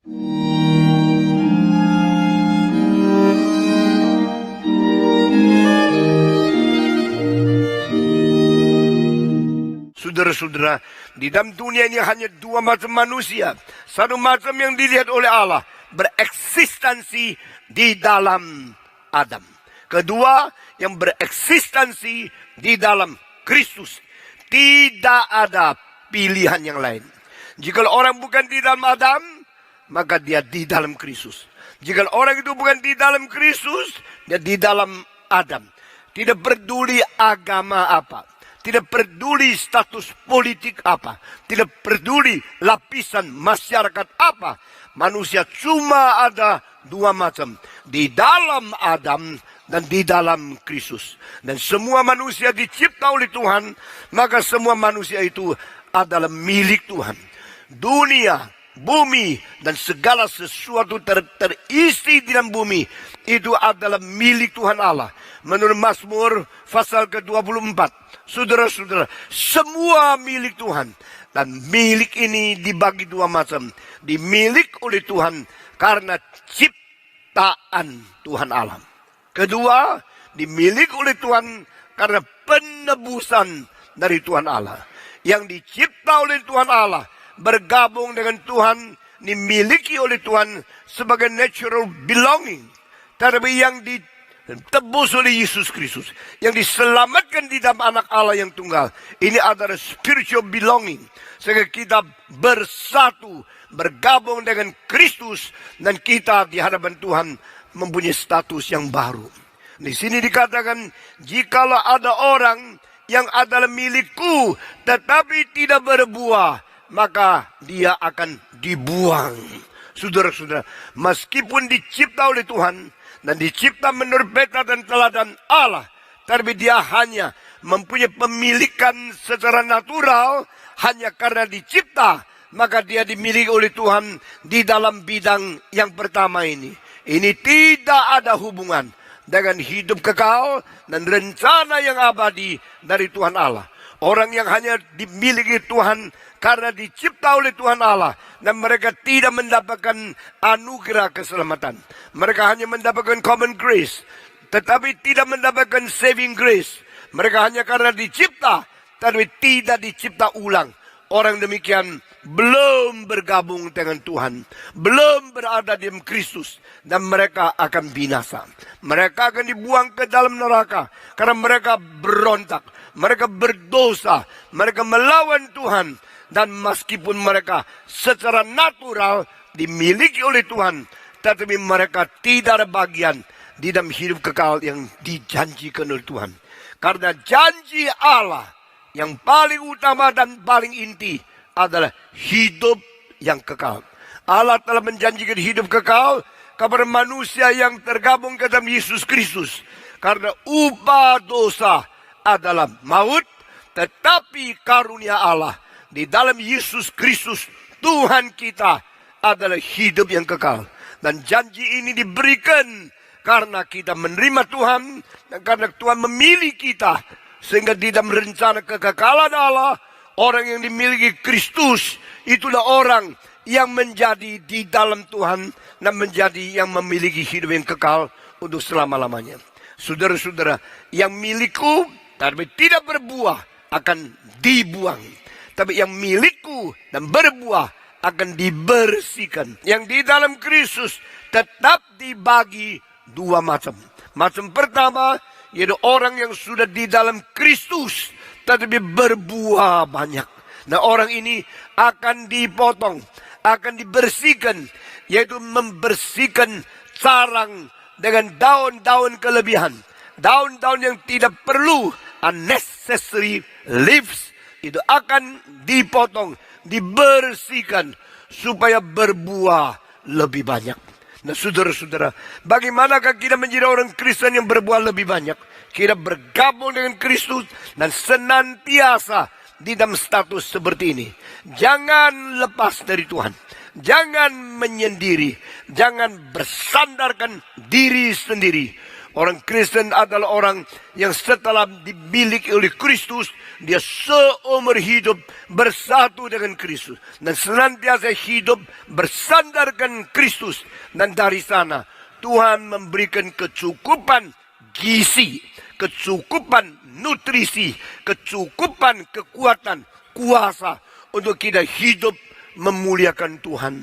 Saudara-saudara, di dalam dunia ini hanya dua macam manusia. Satu macam yang dilihat oleh Allah, bereksistensi di dalam Adam. Kedua, yang bereksistensi di dalam Kristus. Tidak ada pilihan yang lain. Jika orang bukan di dalam Adam, maka dia di dalam Kristus. Jika orang itu bukan di dalam Kristus, dia di dalam Adam. Tidak peduli agama apa. Tidak peduli status politik apa. Tidak peduli lapisan masyarakat apa. Manusia cuma ada dua macam. Di dalam Adam dan di dalam Kristus. Dan semua manusia dicipta oleh Tuhan. Maka semua manusia itu adalah milik Tuhan. Dunia, bumi, dan segala sesuatu terisi di dalam bumi. Itu adalah milik Tuhan Allah. Menurut Mazmur pasal ke-24. Saudara-saudara, semua milik Tuhan. Dan milik ini dibagi dua macam. Dimilik oleh Tuhan karena ciptaan Tuhan Allah. Kedua, dimiliki oleh Tuhan karena penebusan dari Tuhan Allah. Yang dicipta oleh Tuhan Allah, bergabung dengan Tuhan, dimiliki oleh Tuhan sebagai natural belonging. Tapi yang ditebus oleh Yesus Kristus, yang diselamatkan di dalam anak Allah yang tunggal, ini adalah spiritual belonging. Sehingga kita bersatu, bergabung dengan Kristus, dan kita di hadapan Tuhan mempunyai status yang baru. Di sini dikatakan, jikalau ada orang yang adalah milikku, tetapi tidak berbuah, maka dia akan dibuang. Saudara-saudara, meskipun dicipta oleh Tuhan, dan dicipta menurut peta dan teladan Allah, tapi dia hanya mempunyai pemilikan secara natural, hanya karena dicipta, maka dia dimiliki oleh Tuhan di dalam bidang yang pertama ini. Ini tidak ada hubungan dengan hidup kekal dan rencana yang abadi dari Tuhan Allah. Orang yang hanya dimiliki Tuhan karena dicipta oleh Tuhan Allah, dan mereka tidak mendapatkan anugerah keselamatan. Mereka hanya mendapatkan common grace, tetapi tidak mendapatkan saving grace. Mereka hanya karena dicipta, tapi tidak dicipta ulang. Orang demikian belum bergabung dengan Tuhan, belum berada di dalam Kristus, dan mereka akan binasa. Mereka akan dibuang ke dalam neraka karena mereka berontak, mereka berdosa, mereka melawan Tuhan. Dan meskipun mereka secara natural dimiliki oleh Tuhan, tetapi mereka tidak ada bagian di dalam hidup kekal yang dijanjikan oleh Tuhan. Karena janji Allah yang paling utama dan paling inti adalah hidup yang kekal. Allah telah menjanjikan hidup kekal kepada manusia yang tergabung ke dalam Yesus Kristus. Karena upah dosa adalah maut, tetapi karunia Allah di dalam Yesus Kristus Tuhan kita adalah hidup yang kekal. Dan janji ini diberikan karena kita menerima Tuhan, dan karena Tuhan memilih kita. Sehingga di dalam rencana kekekalan Allah, orang yang dimiliki Kristus itulah orang yang menjadi di dalam Tuhan dan menjadi yang memiliki hidup yang kekal untuk selama-lamanya. Saudara-saudara, yang milikku tapi tidak berbuah akan dibuang. Tapi yang milikku dan berbuah akan dibersihkan. Yang di dalam Kristus tetap dibagi dua macam. Macam pertama, yaitu orang yang sudah di dalam Kristus tetapi berbuah banyak. Nah, orang ini akan dipotong, akan dibersihkan, yaitu membersihkan sarang dengan daun-daun kelebihan. Daun-daun yang tidak perlu, unnecessary leaves, itu akan dipotong, dibersihkan supaya berbuah lebih banyak. Nah, saudara-saudara, bagaimanakah kita menjadi orang Kristen yang berbuah lebih banyak? Kita bergabung dengan Kristus dan senantiasa di dalam status seperti ini. Jangan lepas dari Tuhan. Jangan menyendiri. Jangan bersandarkan diri sendiri. Orang Kristen adalah orang yang setelah dimiliki oleh Kristus, dia seumur hidup bersatu dengan Kristus. Dan senantiasa hidup bersandarkan Kristus. Dan dari sana Tuhan memberikan kecukupan gizi, kecukupan nutrisi, kecukupan kekuatan, kuasa untuk kita hidup memuliakan Tuhan.